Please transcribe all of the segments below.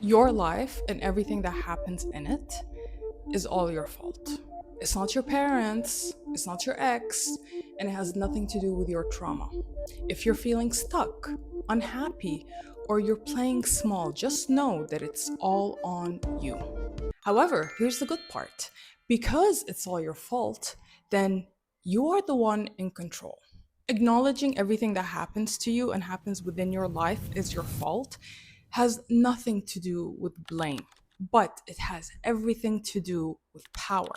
Your life and everything that happens in it is all your fault. It's not your parents, it's not your ex, and it has nothing to do with your trauma. If you're feeling stuck, unhappy, or you're playing small, just know that it's all on you. However, here's the good part, because it's all your fault, then you are the one in control. Acknowledging everything that happens to you and happens within your life is your fault has nothing to do with blame, but it has everything to do with power.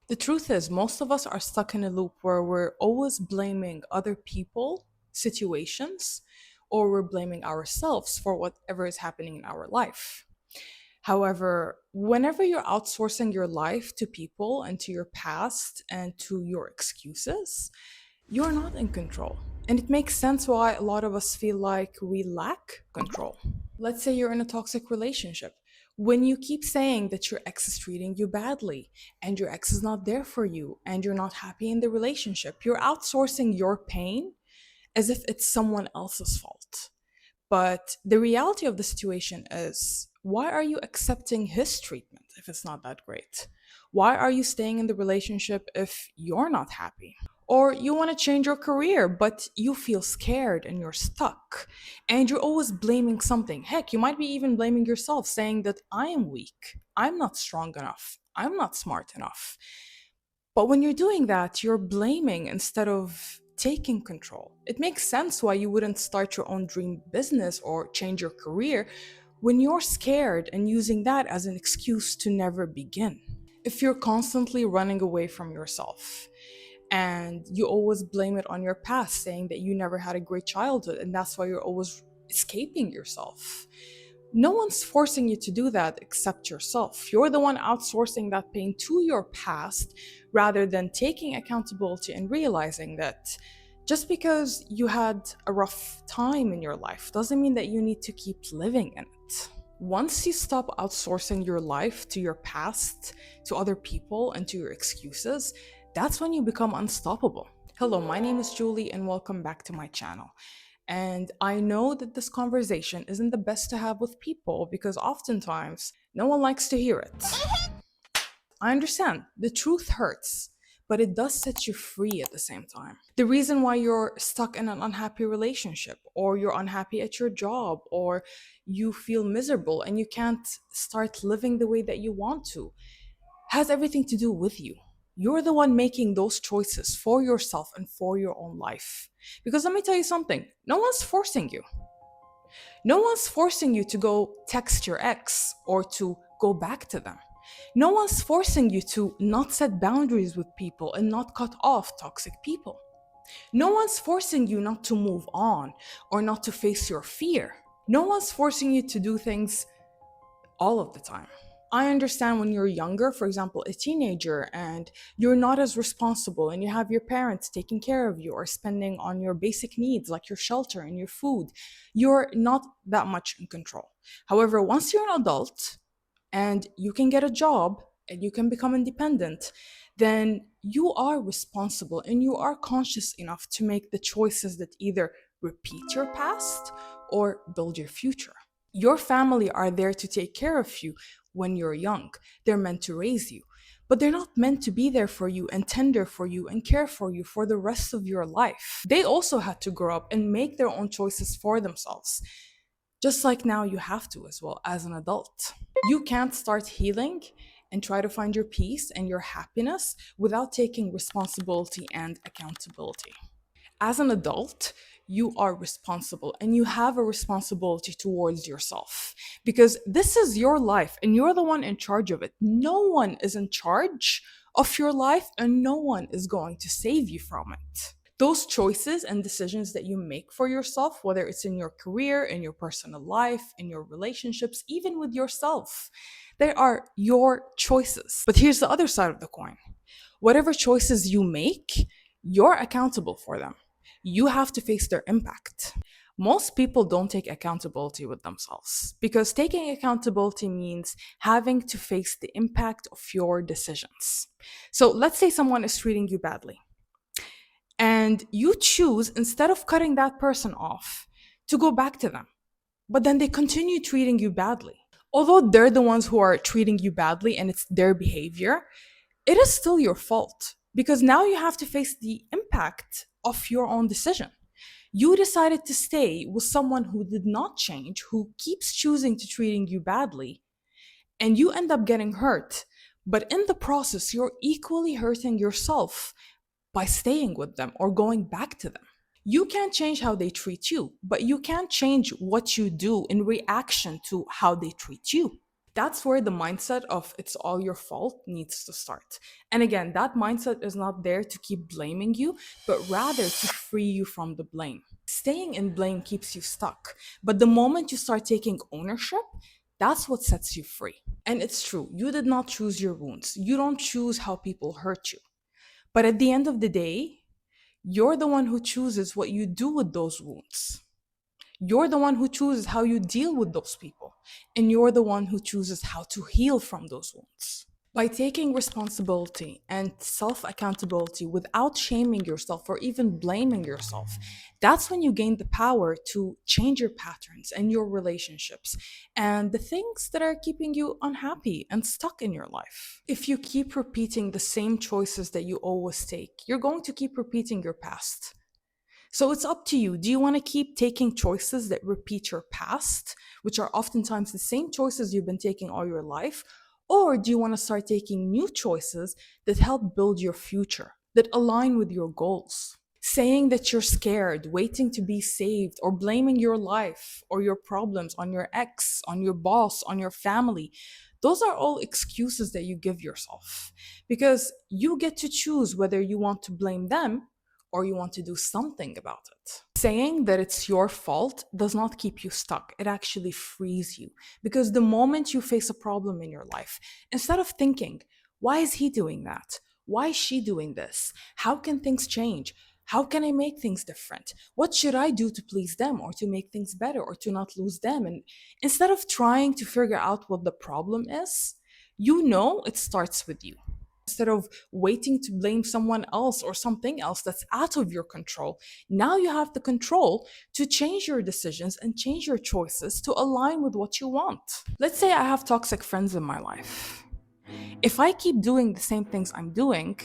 The truth is, most of us are stuck in a loop where we're always blaming other people, situations, or we're blaming ourselves for whatever is happening in our life. However, whenever you're outsourcing your life to people and to your past and to your excuses, you're not in control. And it makes sense why a lot of us feel like we lack control. Let's say you're in a toxic relationship. When you keep saying that your ex is treating you badly and your ex is not there for you and you're not happy in the relationship, you're outsourcing your pain as if it's someone else's fault. But the reality of the situation is, why are you accepting his treatment if it's not that great? Why are you staying in the relationship if you're not happy? Or you want to change your career, but you feel scared and you're stuck. And you're always blaming something. Heck, you might be even blaming yourself, saying that I am weak, I'm not strong enough, I'm not smart enough. But when you're doing that, you're blaming instead of taking control. It makes sense why you wouldn't start your own dream business or change your career when you're scared and using that as an excuse to never begin. If you're constantly running away from yourself and you always blame it on your past, saying that you never had a great childhood and that's why you're always escaping yourself, no one's forcing you to do that except yourself. You're the one outsourcing that pain to your past rather than taking accountability and realizing that just because you had a rough time in your life doesn't mean that you need to keep living in it. Once you stop outsourcing your life to your past, to other people, and to your excuses, that's when you become unstoppable. Hello, my name is Julie, and welcome back to my channel. And I know that this conversation isn't the best to have with people because oftentimes no one likes to hear it. I understand the truth hurts, but it does set you free at the same time. The reason why you're stuck in an unhappy relationship, or you're unhappy at your job, or you feel miserable and you can't start living the way that you want to, has everything to do with you. You're the one making those choices for yourself and for your own life. Because let me tell you something, no one's forcing you. No one's forcing you to go text your ex or to go back to them. No one's forcing you to not set boundaries with people and not cut off toxic people. No one's forcing you not to move on or not to face your fear. No one's forcing you to do things all of the time. I understand when you're younger, for example, a teenager, and you're not as responsible and you have your parents taking care of you or spending on your basic needs like your shelter and your food, you're not that much in control. However, once you're an adult and you can get a job and you can become independent, then you are responsible and you are conscious enough to make the choices that either repeat your past or build your future. Your family are there to take care of you when you're young. They're meant to raise you, but they're not meant to be there for you and tender for you and care for you for the rest of your life. They also had to grow up and make their own choices for themselves, just like now you have to as well as an adult. You can't start healing and try to find your peace and your happiness without taking responsibility and accountability. As an adult, you are responsible and you have a responsibility towards yourself because this is your life and you're the one in charge of it. No one is in charge of your life and no one is going to save you from it. Those choices and decisions that you make for yourself, whether it's in your career, in your personal life, in your relationships, even with yourself, they are your choices. But here's the other side of the coin. Whatever choices you make, you're accountable for them. You have to face their impact. Most people don't take accountability with themselves because taking accountability means having to face the impact of your decisions. So let's say someone is treating you badly and you choose, instead of cutting that person off, to go back to them, but then they continue treating you badly. Although they're the ones who are treating you badly and it's their behavior, it is still your fault because now you have to face the impact of your own decision. You decided to stay with someone who did not change, who keeps choosing to treating you badly, and you end up getting hurt. But in the process, you're equally hurting yourself by staying with them or going back to them. You can't change how they treat you, but you can change what you do in reaction to how they treat you. That's where the mindset of it's all your fault needs to start. And again, that mindset is not there to keep blaming you, but rather to free you from the blame. Staying in blame keeps you stuck. But the moment you start taking ownership, that's what sets you free. And it's true, you did not choose your wounds. You don't choose how people hurt you. But at the end of the day, you're the one who chooses what you do with those wounds. You're the one who chooses how you deal with those people. And you're the one who chooses how to heal from those wounds. By taking responsibility and self accountability without shaming yourself or even blaming yourself, that's when you gain the power to change your patterns and your relationships and the things that are keeping you unhappy and stuck in your life. If you keep repeating the same choices that you always take, you're going to keep repeating your past. So it's up to you. Do you want to keep taking choices that repeat your past, which are oftentimes the same choices you've been taking all your life? Or do you want to start taking new choices that help build your future, that align with your goals? Saying that you're scared, waiting to be saved, or blaming your life or your problems on your ex, on your boss, on your family, those are all excuses that you give yourself because you get to choose whether you want to blame them or you want to do something about it. Saying that it's your fault does not keep you stuck. It actually frees you. Because the moment you face a problem in your life, instead of thinking, why is he doing that? Why is she doing this? How can things change? How can I make things different? What should I do to please them or to make things better or to not lose them? And instead of trying to figure out what the problem is, you know it starts with you. Instead of waiting to blame someone else or something else that's out of your control, now you have the control to change your decisions and change your choices to align with what you want. Let's say I have toxic friends in my life. If I keep doing the same things I'm doing,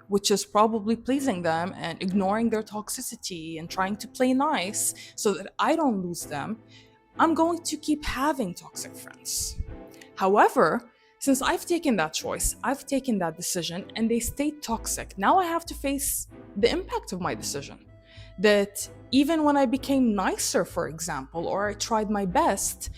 which is probably pleasing them and ignoring their toxicity and trying to play nice so that I don't lose them, I'm going to keep having toxic friends. However, since I've taken that choice, I've taken that decision, and they stayed toxic, now I have to face the impact of my decision. That even when I became nicer, for example, or I tried my best,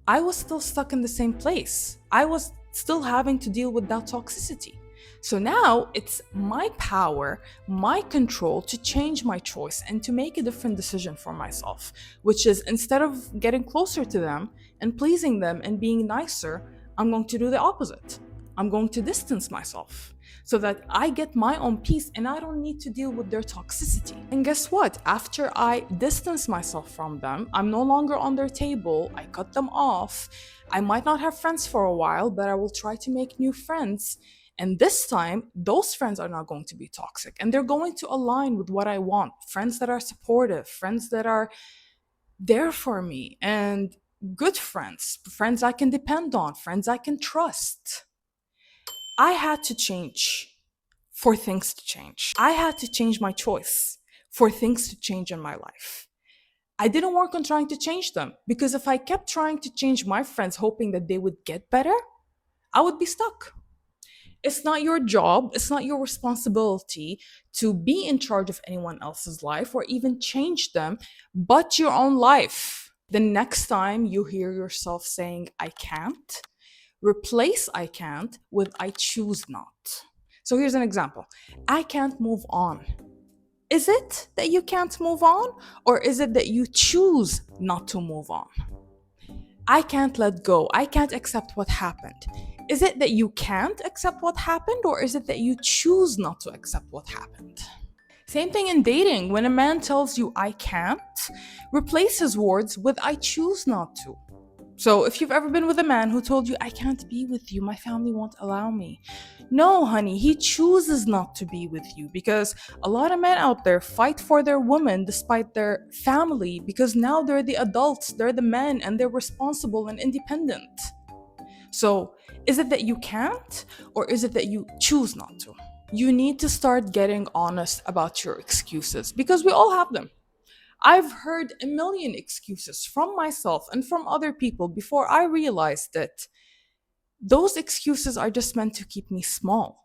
I was still stuck in the same place. I was still having to deal with that toxicity. So now it's my power, my control to change my choice and to make a different decision for myself, which is instead of getting closer to them and pleasing them and being nicer, I'm going to do the opposite. I'm going to distance myself so that I get my own peace and I don't need to deal with their toxicity. And guess what? After I distance myself from them, I'm no longer on their table, I cut them off. I might not have friends for a while, but I will try to make new friends. And this time, those friends are not going to be toxic and they're going to align with what I want. Friends that are supportive, friends that are there for me, and good friends, friends I can depend on, friends I can trust. I had to change for things to change. I had to change my choice for things to change in my life. I didn't work on trying to change them because if I kept trying to change my friends hoping that they would get better, I would be stuck. It's not your job, it's not your responsibility to be in charge of anyone else's life or even change them, but your own life. The next time you hear yourself saying, I can't, replace I can't with I choose not. So here's an example. I can't move on. Is it that you can't move on, or is it that you choose not to move on? I can't let go. I can't accept what happened. Is it that you can't accept what happened, or is it that you choose not to accept what happened? Same thing in dating. When a man tells you I can't, replace his words with I choose not to. So if you've ever been with a man who told you, I can't be with you, my family won't allow me. No, honey, he chooses not to be with you because a lot of men out there fight for their woman despite their family because now they're the adults, they're the men, and they're responsible and independent. So, is it that you can't, or is it that you choose not to? You need to start getting honest about your excuses because we all have them. I've heard a million excuses from myself and from other people before I realized that those excuses are just meant to keep me small.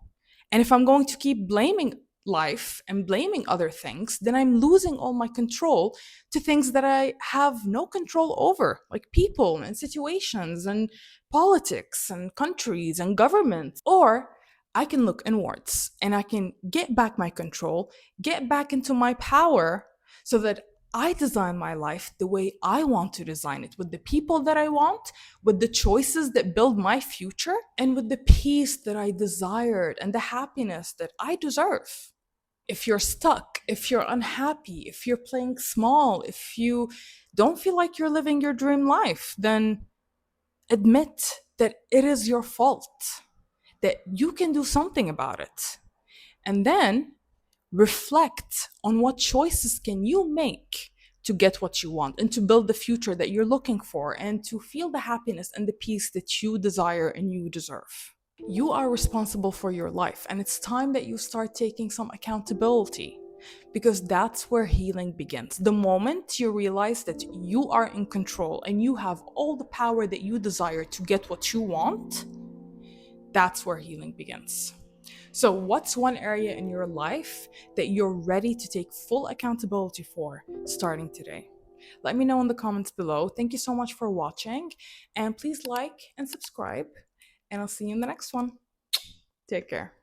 And if I'm going to keep blaming life and blaming other things, then I'm losing all my control to things that I have no control over, like people and situations and politics and countries and governments. Or I can look inwards and I can get back my control, get back into my power so that I design my life the way I want to design it, with the people that I want, with the choices that build my future, and with the peace that I desired and the happiness that I deserve. If you're stuck, if you're unhappy, if you're playing small, if you don't feel like you're living your dream life, then admit that it is your fault, that you can do something about it. And then reflect on what choices can you make to get what you want and to build the future that you're looking for and to feel the happiness and the peace that you desire and you deserve. You are responsible for your life, and it's time that you start taking some accountability, because that's where healing begins. The moment you realize that you are in control and you have all the power that you desire to get what you want, that's where healing begins. So, what's one area in your life that you're ready to take full accountability for starting today? Let me know in the comments below. Thank you so much for watching, and please like and subscribe, and I'll see you in the next one. Take care.